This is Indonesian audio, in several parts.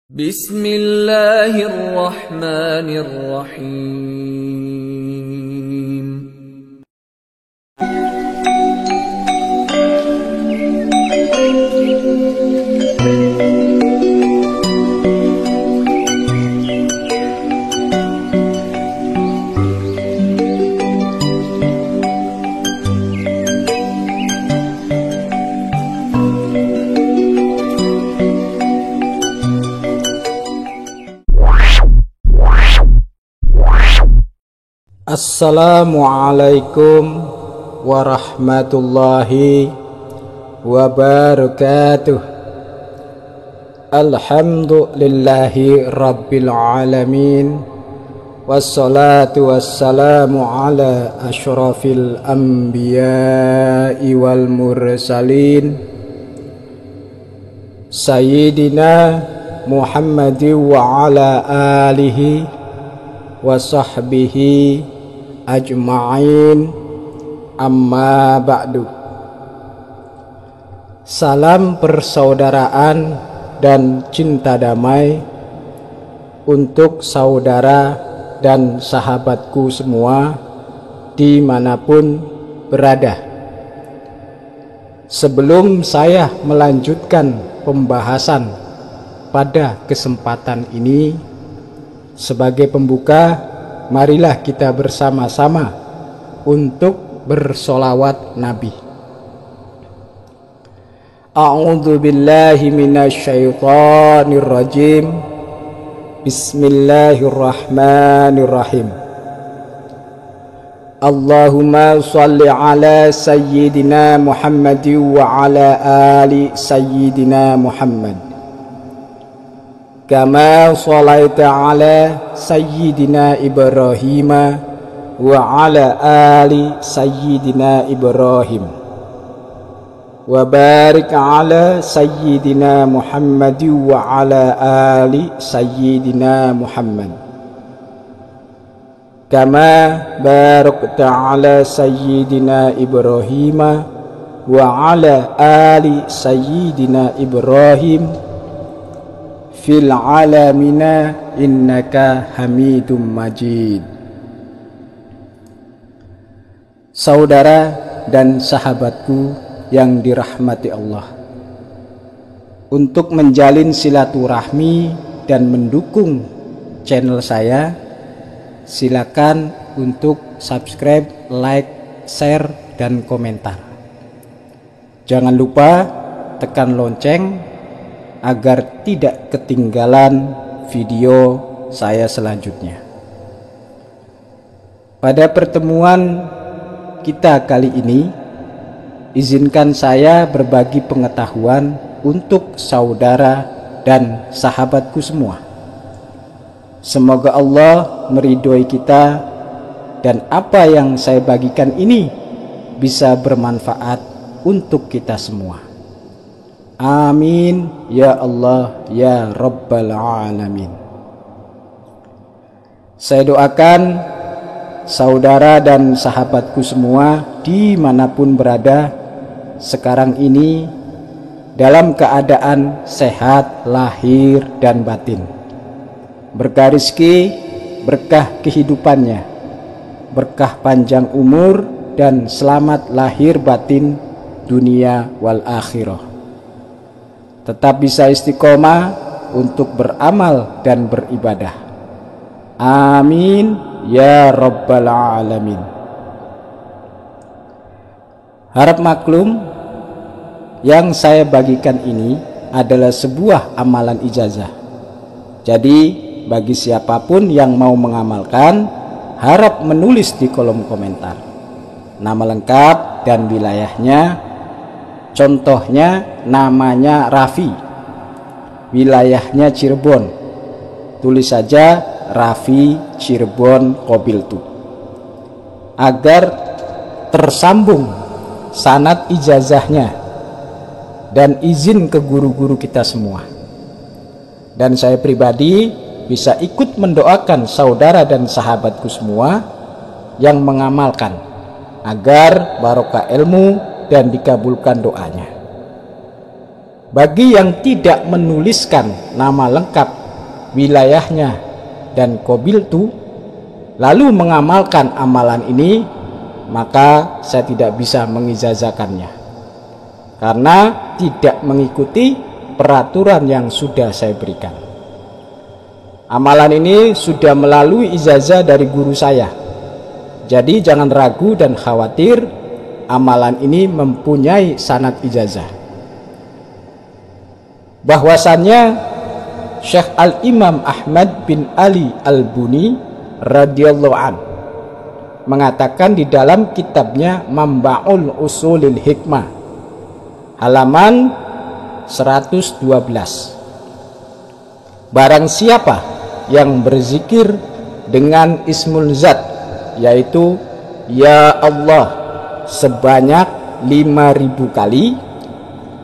Bismillahirrahmanirrahim. Assalamualaikum warahmatullahi wabarakatuh. Alhamdulillahi rabbil alamin, wassalatu wassalamu ala asyrafil anbiya'i wal mursalin, sayyidina Muhammadin wa ala alihi wa sahbihi ajma'in, amma ba'du. Salam persaudaraan dan cinta damai untuk saudara dan sahabatku semua dimanapun berada. Sebelum saya melanjutkan pembahasan pada kesempatan ini, sebagai pembuka, marilah kita bersama-sama untuk bersolawat Nabi. A'udzu billahi minasyaitonir rajim. Bismillahirrahmanirrahim. Allahumma shalli ala sayyidina Muhammadin wa ala ali sayyidina Muhammad, kama shalaita ala sayyidina Ibrahim wa ala ali sayyidina Ibrahim, wa barik ala sayyidina Muhammad wa ala ali sayyidina Muhammad, kama barakta ala sayyidina Ibrahim wa ala ali sayyidina Ibrahim fil alamina innaka hamidum majid. Saudara dan sahabatku yang dirahmati Allah, untuk menjalin silaturahmi dan mendukung channel saya, silakan untuk subscribe, like, share, dan komentar. Jangan lupa tekan lonceng agar tidak ketinggalan video saya selanjutnya. Pada pertemuan kita kali ini, izinkan saya berbagi pengetahuan untuk saudara dan sahabatku semua. Semoga Allah meridhoi kita dan apa yang saya bagikan ini bisa bermanfaat untuk kita semua. Amin ya Allah ya Rabbal Alamin. Saya doakan saudara dan sahabatku semua dimanapun berada sekarang ini dalam keadaan sehat lahir dan batin, berkah rezeki, berkah kehidupannya, berkah panjang umur, dan selamat lahir batin dunia wal akhirah. Tetap bisa istiqomah untuk beramal dan beribadah. Amin ya Rabbal Alamin. Harap maklum, yang saya bagikan ini adalah sebuah amalan ijazah. Jadi bagi siapapun yang mau mengamalkan, harap menulis di kolom komentar nama lengkap dan wilayahnya. Contohnya namanya Raffi, wilayahnya Cirebon. Tulis saja Raffi Cirebon Qabiltu, agar tersambung sanad ijazahnya dan izin ke guru-guru kita semua. Dan saya pribadi bisa ikut mendoakan saudara dan sahabatku semua yang mengamalkan, agar barokah ilmu dan dikabulkan doanya. Bagi yang tidak menuliskan nama lengkap, wilayahnya, dan qabiltu, lalu mengamalkan amalan ini, maka saya tidak bisa mengijazakannya karena tidak mengikuti peraturan yang sudah saya berikan. Amalan ini sudah melalui ijazah dari guru saya, jadi jangan ragu dan khawatir, amalan ini mempunyai sanad ijazah. Bahwasannya Syekh Al-Imam Ahmad bin Ali Al-Buni radhiyallahu an mengatakan di dalam kitabnya Mamba'ul Usulil Hikmah halaman 112, barang siapa yang berzikir dengan ismul zat, yaitu ya Allah sebanyak 5.000 kali,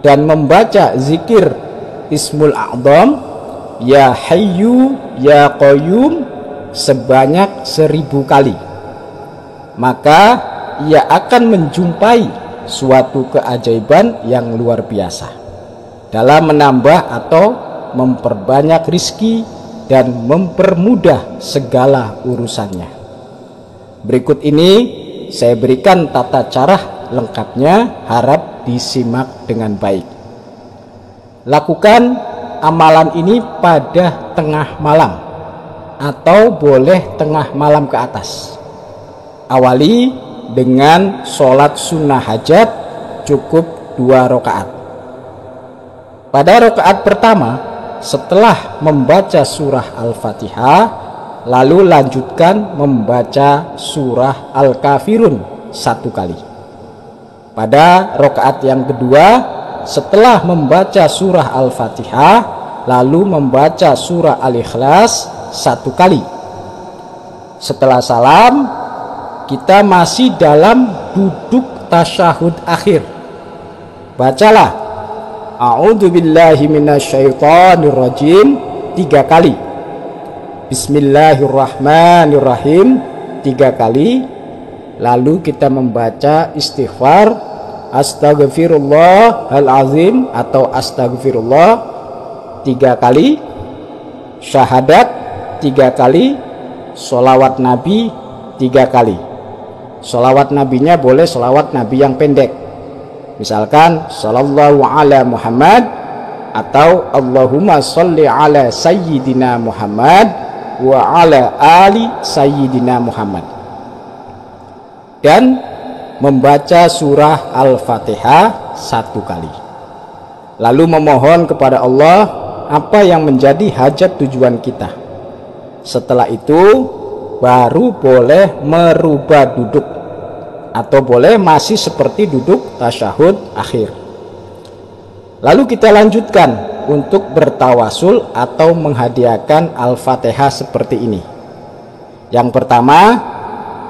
dan membaca zikir ismul a'zam ya hayyu ya qayyum sebanyak 1.000 kali, maka ia akan menjumpai suatu keajaiban yang luar biasa dalam menambah atau memperbanyak rizki dan mempermudah segala urusannya. Berikut ini saya berikan tata cara lengkapnya, harap disimak dengan baik. Lakukan amalan ini pada tengah malam atau boleh tengah malam ke atas. Awali dengan sholat sunnah hajat cukup 2 rakaat. Pada rakaat pertama setelah membaca surah Al-Fatihah, lalu lanjutkan membaca surah Al-Kafirun 1 kali. Pada rakaat yang kedua setelah membaca surah Al-Fatihah, lalu membaca surah Al-Ikhlas 1 kali. Setelah salam, kita masih dalam duduk tasyahud akhir. Bacalah a'udzubillahi minasyaitonirrajim 3 kali, bismillahirrahmanirrahim 3 kali, lalu kita membaca istighfar astagfirullahalazim atau astagfirullah 3 kali, syahadat 3 kali, sholawat nabi 3 kali. Sholawat nabinya boleh sholawat nabi yang pendek, misalkan sallallahu ala Muhammad atau Allahumma sholli ala sayyidina Muhammad wa ala ali sayyidina Muhammad, dan membaca surah Al-Fatihah 1 kali, lalu memohon kepada Allah apa yang menjadi hajat tujuan kita. Setelah itu baru boleh merubah duduk atau boleh masih seperti duduk tasyahud akhir. Lalu kita lanjutkan untuk bertawasul atau menghadiahkan Al-Fatihah seperti ini. Yang pertama,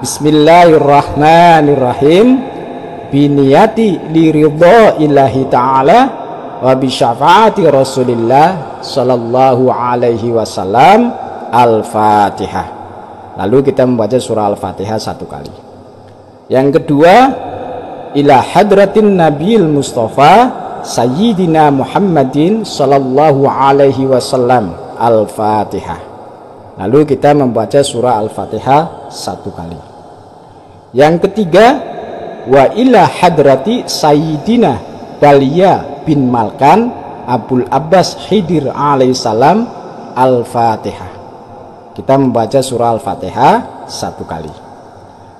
bismillahirrahmanirrahim biniyati liridha ilahi ta'ala wa bisyafaati rasulillah sallallahu alaihi wasallam Al-Fatihah. Lalu kita membaca surah Al-Fatihah 1 kali. Yang kedua, ila hadratin Nabil Mustafa Sayyidina Muhammadin sallallahu alaihi wasallam Al-Fatihah. Lalu kita membaca surah Al-Fatihah 1 kali. Yang ketiga, wa ila hadrati Sayyidina Balia bin Malkan Abul Abbas Khidir alaihissalam Al-Fatihah. Kita membaca surah Al-Fatihah 1 kali.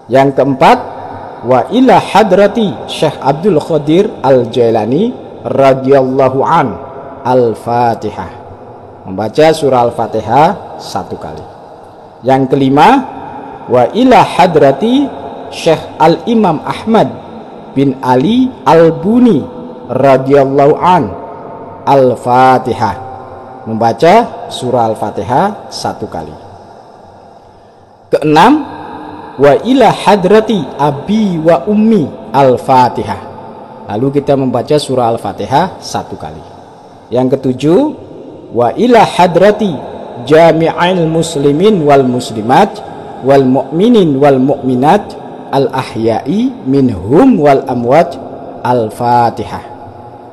Yang keempat, wa ila hadrati Syekh Abdul Qadir Al-Jailani radhiyallahu an Al-Fatihah. Membaca surah Al-Fatihah 1 kali. Yang kelima, wa ila hadrati Syekh Al-Imam Ahmad bin Ali Al-Buni radhiyallahu an Al-Fatihah. Membaca surah Al-Fatihah 1 kali. Keenam, wa ila hadrati abi wa ummi Al-Fatihah. Lalu kita membaca surah Al-Fatihah 1 kali. Yang ketujuh, wa ila hadrati jami'il muslimin wal muslimat wal mu'minin wal mu'minat al ahya'i minhum wal amwat Al-Fatihah.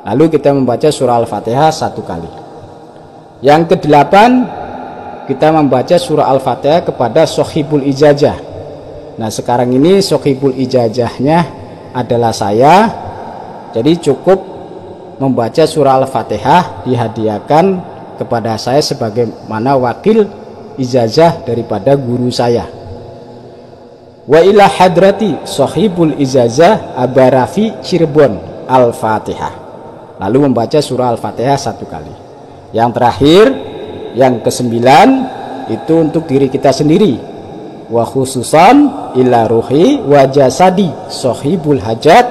Lalu kita membaca surah Al-Fatihah 1 kali. Yang ke-8, kita membaca surah Al-Fatihah kepada sohibul ijazah. Nah, sekarang ini sohibul ijazahnya adalah saya. Jadi cukup membaca surah Al-Fatihah dihadiahkan kepada saya sebagaimana wakil ijazah daripada guru saya. Wa ila hadrati sohibul ijazah Abarafi Cirebon Al-Fatihah. Lalu membaca surah Al-Fatihah 1 kali. Yang terakhir, yang ke-9, itu untuk diri kita sendiri. Wa khususan ila ruhi wa jasadi sohibul hajat,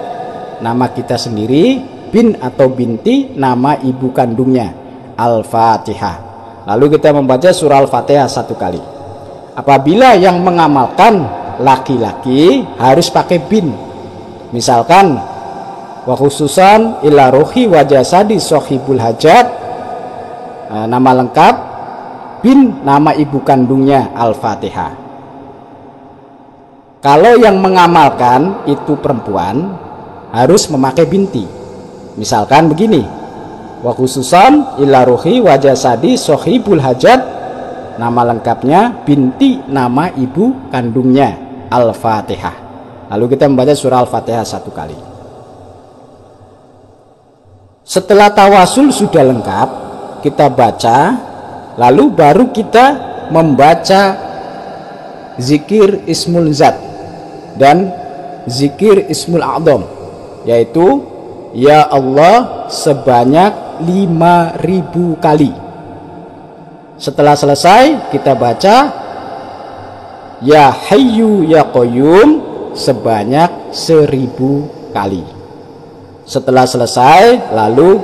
nama kita sendiri, bin atau binti, nama ibu kandungnya, Al-Fatihah. Lalu kita membaca surah Al-Fatihah 1 kali. Apabila yang mengamalkan laki-laki harus pakai bin. Misalkan wa khususan ila ruhi wa jasadi sohibul hajat, nama lengkap, bin nama ibu kandungnya, Al-Fatihah. Kalau yang mengamalkan itu perempuan harus memakai binti. Misalkan begini, wa khususan ila ruhi wa jasadi sohibul hajat, nama lengkapnya binti nama ibu kandungnya, Al-Fatihah. Lalu kita membaca surah Al-Fatihah 1 kali. Setelah tawasul sudah lengkap, kita baca, lalu baru kita membaca zikir Ismul Zat dan zikir Ismul A'dham, yaitu ya Allah sebanyak 5.000 kali. Setelah selesai kita baca ya Hayyu ya Qayyum sebanyak 1.000 kali. Setelah selesai, lalu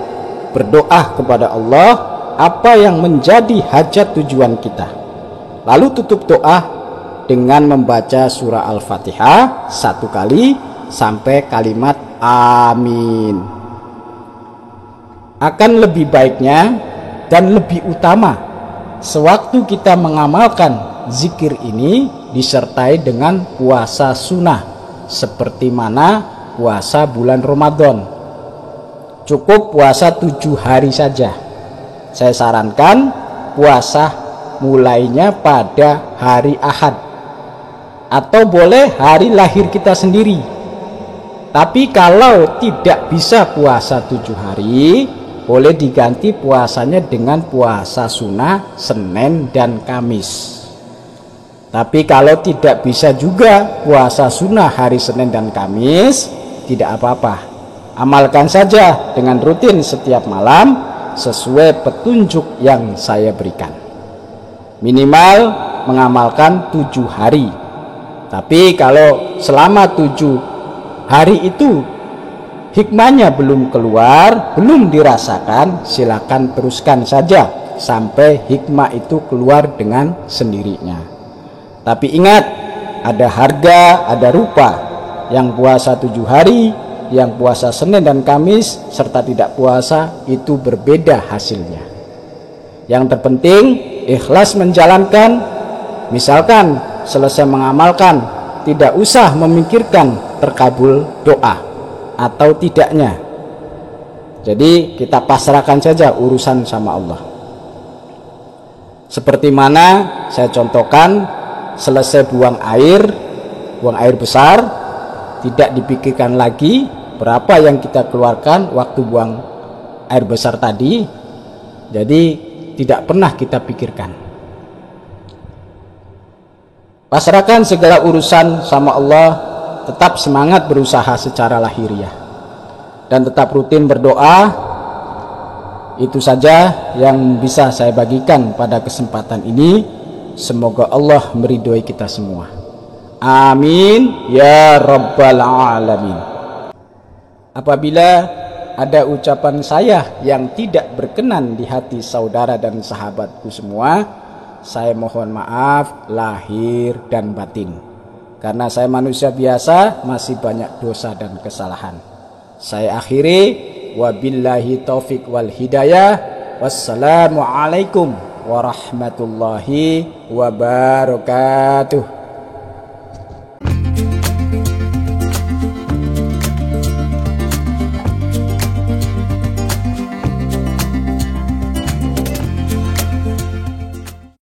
berdoa kepada Allah apa yang menjadi hajat tujuan kita. Lalu tutup doa dengan membaca surah Al-Fatihah 1 kali sampai kalimat amin. Akan lebih baiknya dan lebih utama sewaktu kita mengamalkan zikir ini disertai dengan puasa sunnah seperti mana puasa bulan Ramadan. Cukup puasa 7 hari saja. Saya sarankan puasa mulainya pada hari Ahad, atau boleh hari lahir kita sendiri. Tapi kalau tidak bisa puasa 7 hari, boleh diganti puasanya dengan puasa sunnah Senin dan Kamis. Tapi kalau tidak bisa juga puasa sunnah hari Senin dan Kamis, tidak apa-apa. Amalkan saja dengan rutin setiap malam sesuai petunjuk yang saya berikan. Minimal mengamalkan 7 hari. Tapi kalau selama 7 hari itu hikmahnya belum keluar, belum dirasakan, silakan teruskan saja sampai hikmah itu keluar dengan sendirinya. Tapi ingat, ada harga, ada rupa. Yang puasa 7 hari, yang puasa Senin dan Kamis, serta tidak puasa, itu berbeda hasilnya. Yang terpenting ikhlas menjalankan. Misalkan selesai mengamalkan, tidak usah memikirkan terkabul doa atau tidaknya. Jadi kita pasrahkan saja urusan sama Allah. Seperti mana saya contohkan, selesai buang air besar, tidak dipikirkan lagi berapa yang kita keluarkan waktu buang air besar tadi. Jadi tidak pernah kita pikirkan. Pasrahkan segala urusan sama Allah, tetap semangat berusaha secara lahiriah, dan tetap rutin berdoa. Itu saja yang bisa saya bagikan pada kesempatan ini. Semoga Allah meridhoi kita semua. Amin ya rabbal alamin. Apabila ada ucapan saya yang tidak berkenan di hati saudara dan sahabatku semua, saya mohon maaf lahir dan batin. Karena saya manusia biasa, masih banyak dosa dan kesalahan. Saya akhiri, wabillahi taufik wal hidayah. Wassalamualaikum warahmatullahi wabarakatuh.